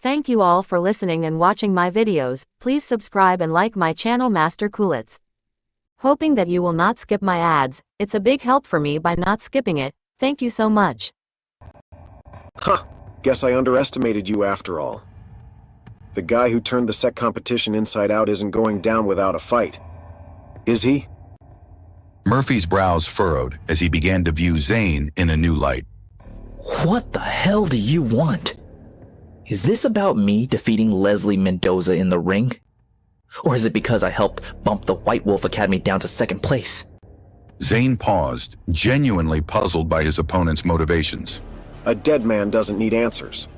Thank you all for listening and watching my videos. Please subscribe and like my channel Master Coolits. Hoping that you will not skip my ads. It's a big help for me by not skipping it. Thank you so much. Huh. Guess I underestimated you after all. The guy who turned the sec competition inside out isn't going down without a fight. Is he? Murphy's brows furrowed as he began to view Zane in a new light. What the hell do you want? Is this about me defeating Leslie Mendoza in the ring? Or is it because I helped bump the White Wolf Academy down to second place? Zane paused, genuinely puzzled by his opponent's motivations. A dead man doesn't need answers.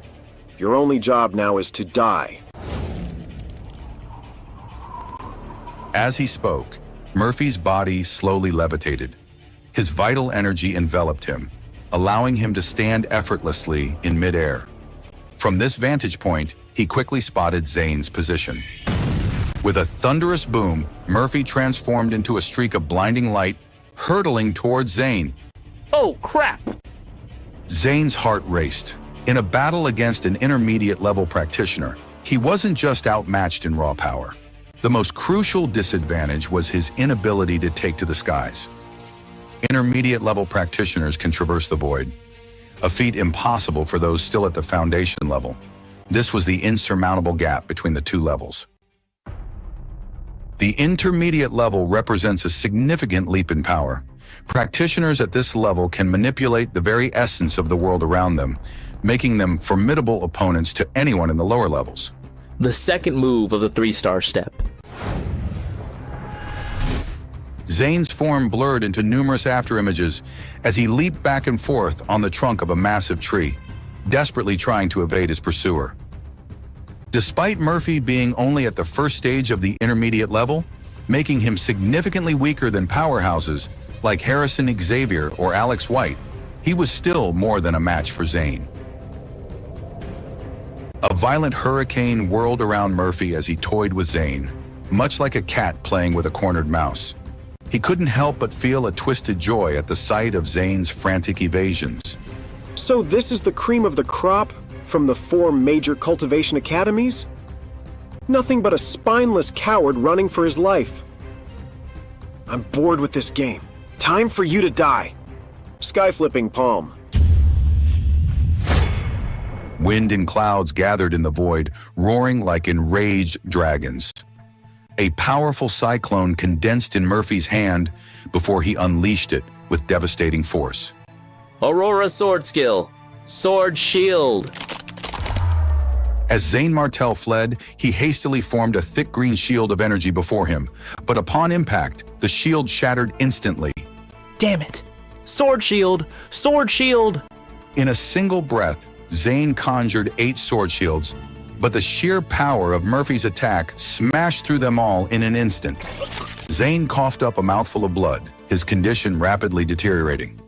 Your only job now is to die. As he spoke, Murphy's body slowly levitated. His vital energy enveloped him, allowing him to stand effortlessly in midair. From this vantage point, he quickly spotted Zane's position. With a thunderous boom, Murphy transformed into a streak of blinding light, hurtling towards Zane. Oh, crap! Zane's heart raced. In a battle against an intermediate-level practitioner, he wasn't just outmatched in raw power. The most crucial disadvantage was his inability to take to the skies. Intermediate-level practitioners can traverse the void, a feat impossible for those still at the foundation level. This was the insurmountable gap between the two levels. The intermediate level represents a significant leap in power. Practitioners at this level can manipulate the very essence of the world around them, making them formidable opponents to anyone in the lower levels. The second move of the 3-star step. Zane's form blurred into numerous afterimages as he leaped back and forth on the trunk of a massive tree, desperately trying to evade his pursuer. Despite Murphy being only at the first stage of the intermediate level, making him significantly weaker than powerhouses like Harrison Xavier or Alex White, he was still more than a match for Zane. A violent hurricane whirled around Murphy as he toyed with Zane, much like a cat playing with a cornered mouse. He couldn't help but feel a twisted joy at the sight of Zane's frantic evasions. So this is the cream of the crop from the 4 major cultivation academies? Nothing but a spineless coward running for his life. I'm bored with this game. Time for you to die. Sky-flipping palm. Wind and clouds gathered in the void, roaring like enraged dragons. A powerful cyclone condensed in Murphy's hand before he unleashed it with devastating force. Aurora sword skill. Sword shield. As Zane Martel fled, he hastily formed a thick green shield of energy before him, but upon impact, the shield shattered instantly. Damn it. Sword shield. Sword shield. In a single breath, Zane conjured 8 sword shields, but the sheer power of Murphy's attack smashed through them all in an instant. Zane coughed up a mouthful of blood, his condition rapidly deteriorating.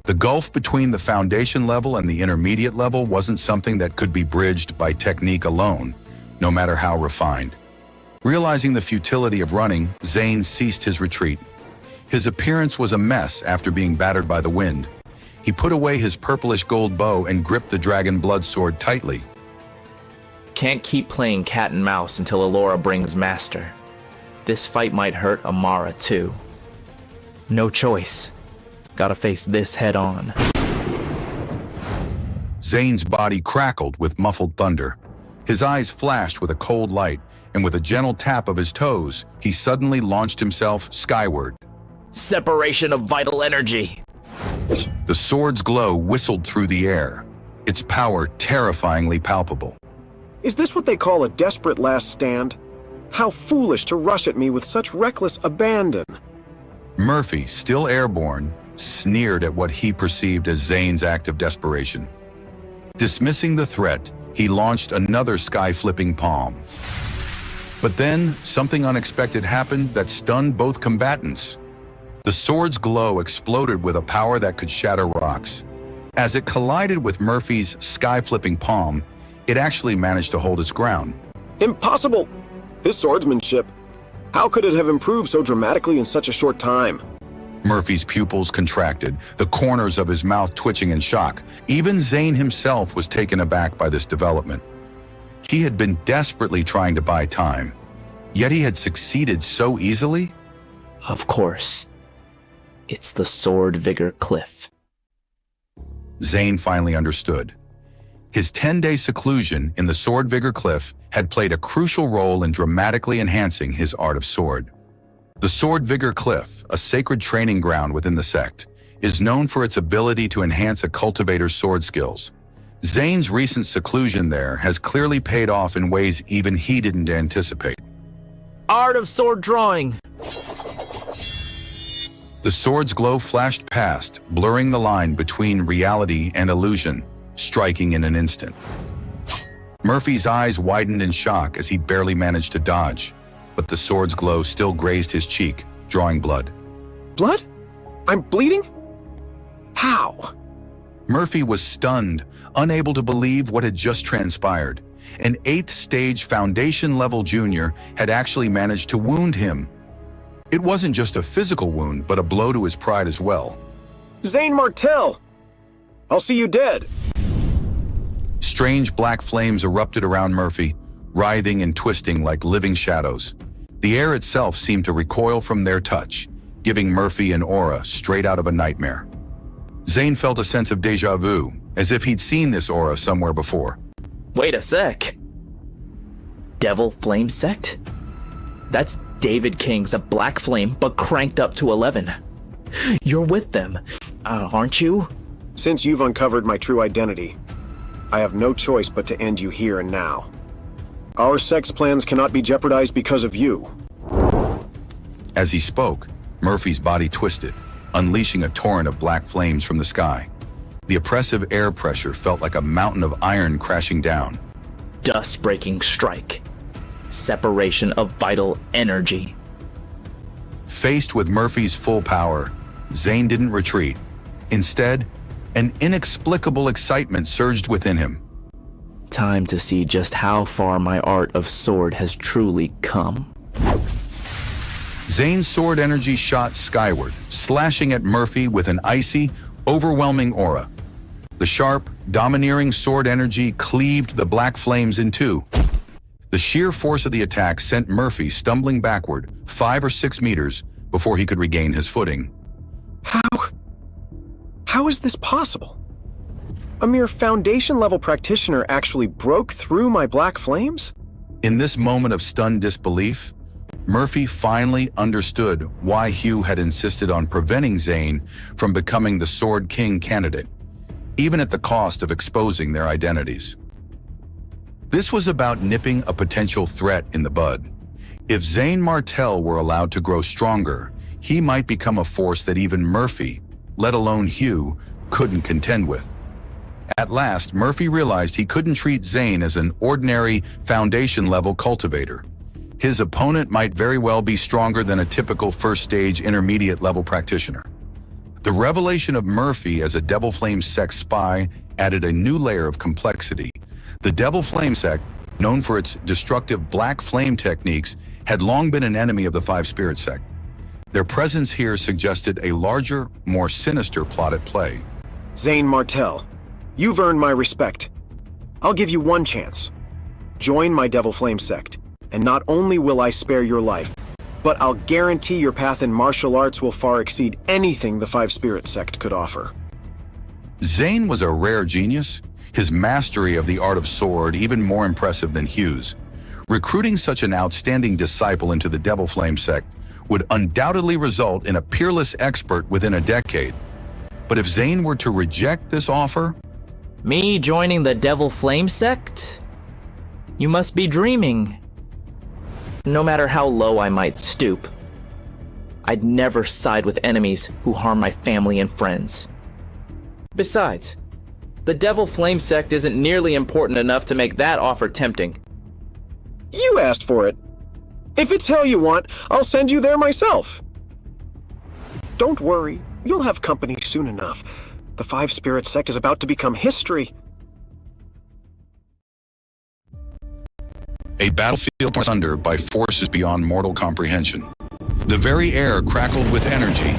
The gulf between the foundation level and the intermediate level wasn't something that could be bridged by technique alone, no matter how refined. Realizing the futility of running, Zane ceased his retreat. His appearance was a mess after being battered by the wind. He put away his purplish gold bow and gripped the dragon blood sword tightly. Can't keep playing cat and mouse until Alora brings Master. This fight might hurt Amara too. No choice. Gotta face this head on. Zane's body crackled with muffled thunder. His eyes flashed with a cold light, and with a gentle tap of his toes, he suddenly launched himself skyward. Separation of vital energy. The sword's glow whistled through the air, its power terrifyingly palpable. Is this what they call a desperate last stand? How foolish to rush at me with such reckless abandon. Murphy, still airborne, sneered at what he perceived as Zane's act of desperation. Dismissing the threat, he launched another sky-flipping palm. But then, something unexpected happened that stunned both combatants. The sword's glow exploded with a power that could shatter rocks. As it collided with Murphy's sky-flipping palm, it actually managed to hold its ground. Impossible! His swordsmanship. How could it have improved so dramatically in such a short time? Murphy's pupils contracted, the corners of his mouth twitching in shock. Even Zane himself was taken aback by this development. He had been desperately trying to buy time, yet he had succeeded so easily. Of course. It's the Sword Vigor Cliff. Zane finally understood. His 10-day seclusion in the Sword Vigor Cliff had played a crucial role in dramatically enhancing his art of sword. The Sword Vigor Cliff, a sacred training ground within the sect, is known for its ability to enhance a cultivator's sword skills. Zane's recent seclusion there has clearly paid off in ways even he didn't anticipate. Art of sword drawing! The sword's glow flashed past, blurring the line between reality and illusion, striking in an instant. Murphy's eyes widened in shock as he barely managed to dodge, but the sword's glow still grazed his cheek, drawing blood. Blood? I'm bleeding? How? Murphey was stunned, unable to believe what had just transpired. An 8th stage foundation-level junior had actually managed to wound him. It wasn't just a physical wound, but a blow to his pride as well. Zane Martell! I'll see you dead! Strange black flames erupted around Murphy, writhing and twisting like living shadows. The air itself seemed to recoil from their touch, giving Murphy an aura straight out of a nightmare. Zane felt a sense of déjà vu, as if he'd seen this aura somewhere before. Wait a sec. Devil Flame Sect? That's David King's A Black Flame, but cranked up to 11. You're with them, aren't you? Since you've uncovered my true identity, I have no choice but to end you here and now. Our sect's plans cannot be jeopardized because of you. As he spoke, Murphy's body twisted, unleashing a torrent of black flames from the sky. The oppressive air pressure felt like a mountain of iron crashing down. Dust-breaking strike. Separation of vital energy. Faced with Murphy's full power, Zane didn't retreat. Instead, an inexplicable excitement surged within him. Time to see just how far my art of sword has truly come. Zane's sword energy shot skyward, slashing at Murphy with an icy, overwhelming aura. The sharp, domineering sword energy cleaved the black flames in two. The sheer force of the attack sent Murphy stumbling backward 5 or 6 meters before he could regain his footing. How is this possible? A mere foundation-level practitioner actually broke through my black flames? In this moment of stunned disbelief, Murphy finally understood why Hugh had insisted on preventing Zane from becoming the Sword King candidate, even at the cost of exposing their identities. This was about nipping a potential threat in the bud. If Zane Martell were allowed to grow stronger, he might become a force that even Murphy, let alone Hugh, couldn't contend with. At last, Murphy realized he couldn't treat Zane as an ordinary foundation-level cultivator. His opponent might very well be stronger than a typical first-stage intermediate-level practitioner. The revelation of Murphy as a Devil Flame Sect spy added a new layer of complexity. The Devil Flame Sect, known for its destructive black flame techniques, had long been an enemy of the Five Spirit Sect. Their presence here suggested a larger, more sinister plot at play. Zane Martell, you've earned my respect. I'll give you one chance. Join my Devil Flame Sect, and not only will I spare your life, but I'll guarantee your path in martial arts will far exceed anything the Five Spirit Sect could offer. Zane was a rare genius, his mastery of the art of sword even more impressive than Hugh's. Recruiting such an outstanding disciple into the Devil Flame Sect would undoubtedly result in a peerless expert within a decade. But if Zane were to reject this offer... Me joining the Devil Flame Sect? You must be dreaming. No matter how low I might stoop, I'd never side with enemies who harm my family and friends. Besides, the Devil Flame Sect isn't nearly important enough to make that offer tempting. You asked for it. If it's hell you want, I'll send you there myself. Don't worry, you'll have company soon enough. The Five Spirit Sect is about to become history. A battlefield torn asunder by forces beyond mortal comprehension. The very air crackled with energy,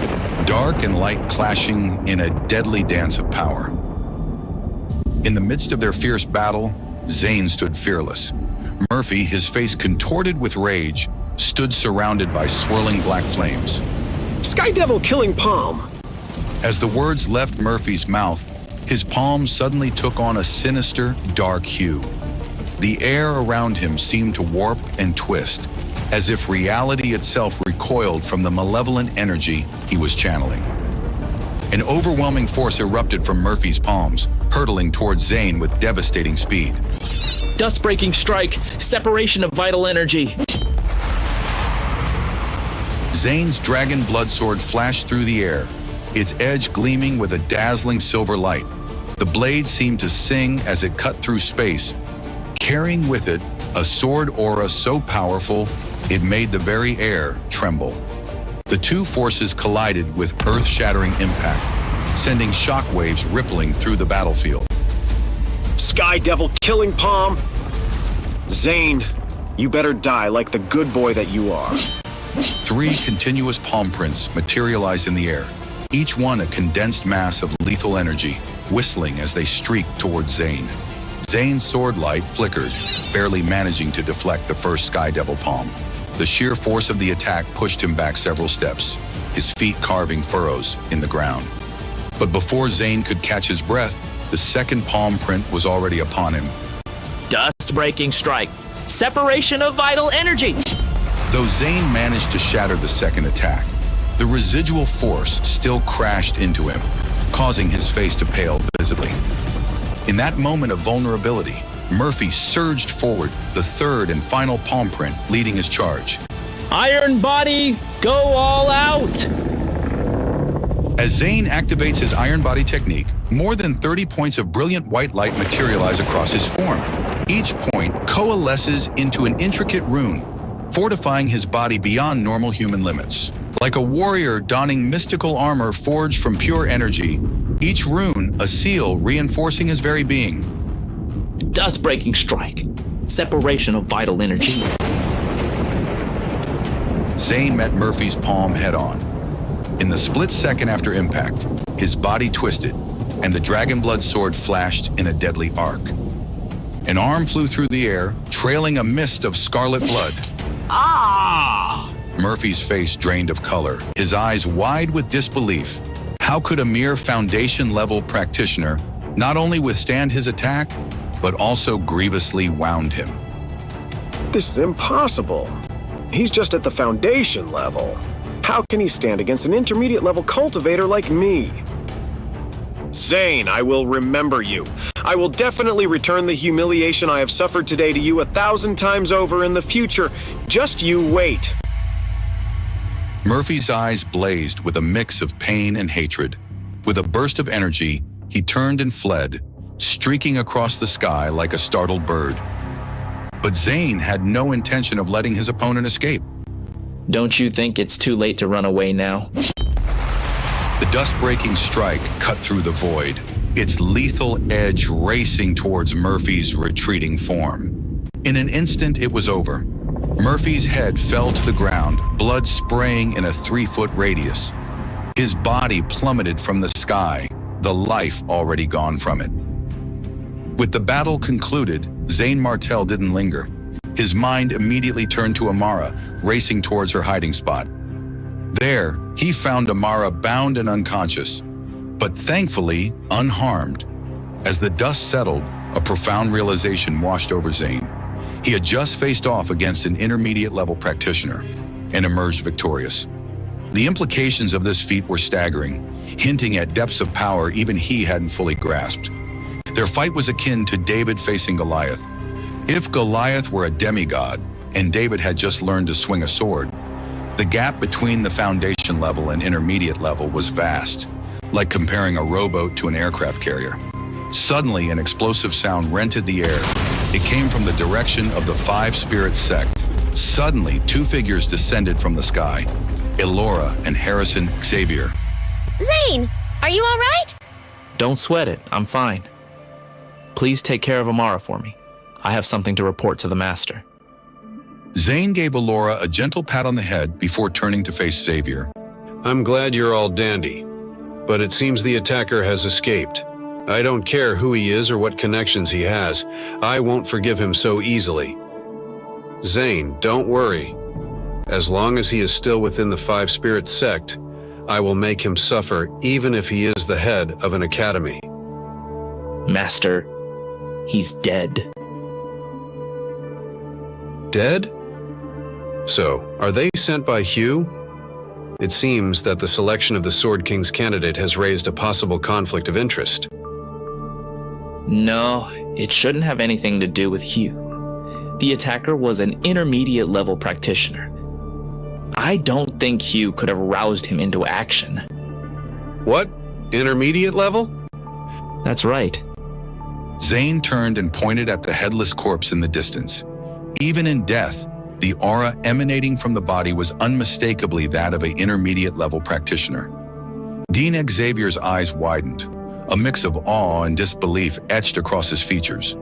dark and light clashing in a deadly dance of power. In the midst of their fierce battle, Zane stood fearless. Murphy, his face contorted with rage, stood surrounded by swirling black flames. Sky Devil killing palm. As the words left Murphy's mouth, his palm suddenly took on a sinister, dark hue. The air around him seemed to warp and twist, as if reality itself recoiled from the malevolent energy he was channeling. An overwhelming force erupted from Murphy's palms, hurtling towards Zane with devastating speed. Dust-breaking strike, separation of vital energy. Zane's dragon blood sword flashed through the air, its edge gleaming with a dazzling silver light. The blade seemed to sing as it cut through space, carrying with it a sword aura so powerful it made the very air tremble. The two forces collided with earth-shattering impact, sending shockwaves rippling through the battlefield. Sky Devil killing palm. Zane, you better die like the good boy that you are. 3 continuous palm prints materialized in the air, each one a condensed mass of lethal energy, whistling as they streaked towards Zane. Zane's sword light flickered, barely managing to deflect the first Sky Devil palm. The sheer force of the attack pushed him back several steps, his feet carving furrows in the ground. But before Zane could catch his breath, the second palm print was already upon him. Dust-breaking strike, separation of vital energy. Though Zane managed to shatter the second attack, the residual force still crashed into him, causing his face to pale visibly. In that moment of vulnerability, Murphy surged forward, the third and final palm print leading his charge. Iron body, go all out! As Zane activates his iron body technique, more than 30 points of brilliant white light materialize across his form. Each point coalesces into an intricate rune, fortifying his body beyond normal human limits. Like a warrior donning mystical armor forged from pure energy, each rune a seal reinforcing his very being. Dust-breaking strike, separation of vital energy. Zane met Murphy's palm head-on. In the split second after impact, his body twisted, and the dragon blood sword flashed in a deadly arc. An arm flew through the air, trailing a mist of scarlet blood. Ah! Murphy's face drained of color, his eyes wide with disbelief. How could a mere foundation-level practitioner not only withstand his attack, but also grievously wound him? This is impossible. He's just at the foundation level. How can he stand against an intermediate-level cultivator like me? Zane, I will remember you. I will definitely return the humiliation I have suffered today to you 1,000 times over in the future. Just you wait. Murphy's eyes blazed with a mix of pain and hatred. With a burst of energy, he turned and fled, streaking across the sky like a startled bird. But Zane had no intention of letting his opponent escape. Don't you think it's too late to run away now? The dust-breaking strike cut through the void, its lethal edge racing towards Murphy's retreating form. In an instant, it was over. Murphy's head fell to the ground, blood spraying in a 3-foot radius. His body plummeted from the sky, the life already gone from it. With the battle concluded, Zane Martel didn't linger. His mind immediately turned to Amara, racing towards her hiding spot. There, he found Amara bound and unconscious, but thankfully unharmed. As the dust settled, a profound realization washed over Zane. He had just faced off against an intermediate-level practitioner and emerged victorious. The implications of this feat were staggering, hinting at depths of power even he hadn't fully grasped. Their fight was akin to David facing Goliath. If Goliath were a demigod and David had just learned to swing a sword, the gap between the foundation level and intermediate level was vast, like comparing a rowboat to an aircraft carrier. Suddenly, an explosive sound rented the air. It came from the direction of the Five Spirits sect. Suddenly, 2 figures descended from the sky, Elora and Harrison Xavier. Zane, are you all right? Don't sweat it, I'm fine. Please take care of Amara for me. I have something to report to the Master. Zane gave Elora a gentle pat on the head before turning to face Xavier. I'm glad you're all dandy, but it seems the attacker has escaped. I don't care who he is or what connections he has. I won't forgive him so easily. Zane, don't worry. As long as he is still within the Five Spirit sect, I will make him suffer even if he is the head of an academy. Master, he's dead. Dead? So, are they sent by Hugh? It seems that the selection of the Sword King's candidate has raised a possible conflict of interest. No, it shouldn't have anything to do with Hugh. The attacker was an intermediate level practitioner. I don't think Hugh could have roused him into action. What? Intermediate level? That's right. Zane turned and pointed at the headless corpse in the distance. Even in death, the aura emanating from the body was unmistakably that of an intermediate-level practitioner. Dean Xavier's eyes widened. A mix of awe and disbelief etched across his features.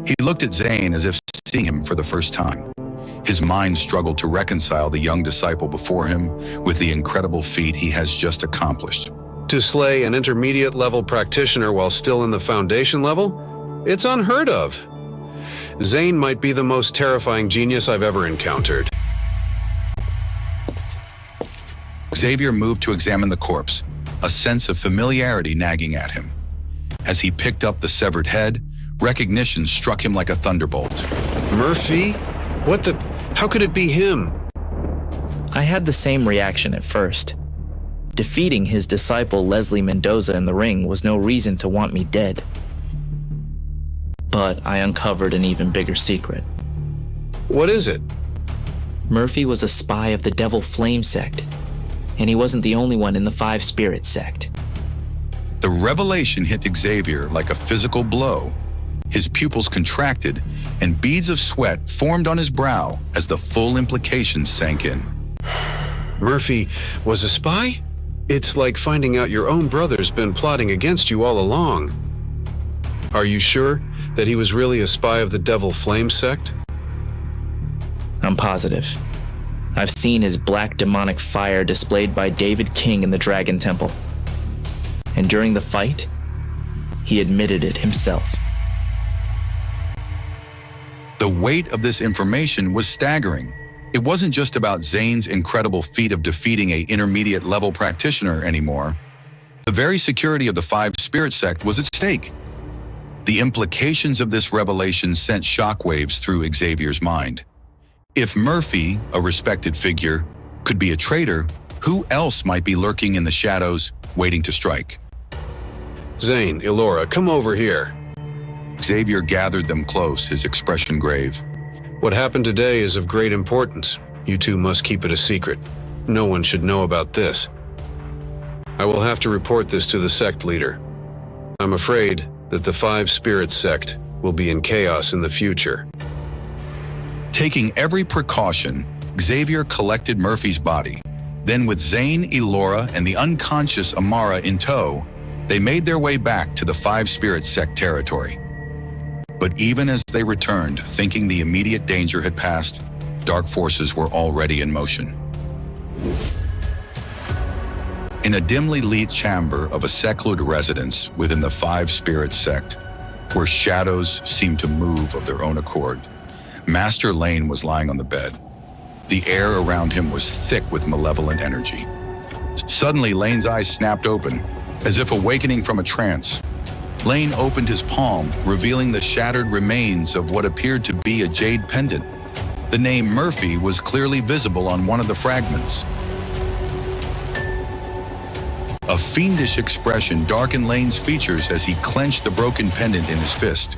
He looked at Zane as if seeing him for the first time. His mind struggled to reconcile the young disciple before him with the incredible feat he has just accomplished. To slay an intermediate-level practitioner while still in the foundation level? It's unheard of. Zane might be the most terrifying genius I've ever encountered. Xavier moved to examine the corpse, a sense of familiarity nagging at him. As he picked up the severed head, recognition struck him like a thunderbolt. Murphey? What the? How could it be him? I had the same reaction at first. Defeating his disciple Leslie Mendoza in the ring was no reason to want me dead. But I uncovered an even bigger secret. What is it? Murphey was a spy of the Devil Flame sect, and he wasn't the only one in the Five Spirit sect. The revelation hit Xavier like a physical blow. His pupils contracted, and beads of sweat formed on his brow as the full implications sank in. Murphey was a spy? It's like finding out your own brother's been plotting against you all along. Are you sure that he was really a spy of the Devil Flame sect? I'm positive. I've seen his black demonic fire displayed by David King in the Dragon Temple. And during the fight, he admitted it himself. The weight of this information was staggering. It wasn't just about Zane's incredible feat of defeating an intermediate-level practitioner anymore. The very security of the Five Spirit sect was at stake. The implications of this revelation sent shockwaves through Xavier's mind. If Murphey, a respected figure, could be a traitor, who else might be lurking in the shadows, waiting to strike? Zane, Elora, come over here. Xavier gathered them close, his expression grave. What happened today is of great importance. You two must keep it a secret. No one should know about this. I will have to report this to the sect leader. I'm afraid that the Five Spirit sect will be in chaos in the future. Taking every precaution, Xavier collected Murphy's body. Then with Zane, Elora, and the unconscious Amara in tow, they made their way back to the Five Spirit sect territory. But even as they returned, thinking the immediate danger had passed, dark forces were already in motion. In a dimly lit chamber of a secluded residence within the Five Spirit sect, where shadows seemed to move of their own accord, Master Lane was lying on the bed. The air around him was thick with malevolent energy. Suddenly, Lane's eyes snapped open, as if awakening from a trance. Lane opened his palm, revealing the shattered remains of what appeared to be a jade pendant. The name Murphey was clearly visible on one of the fragments. A fiendish expression darkened Lane's features as he clenched the broken pendant in his fist.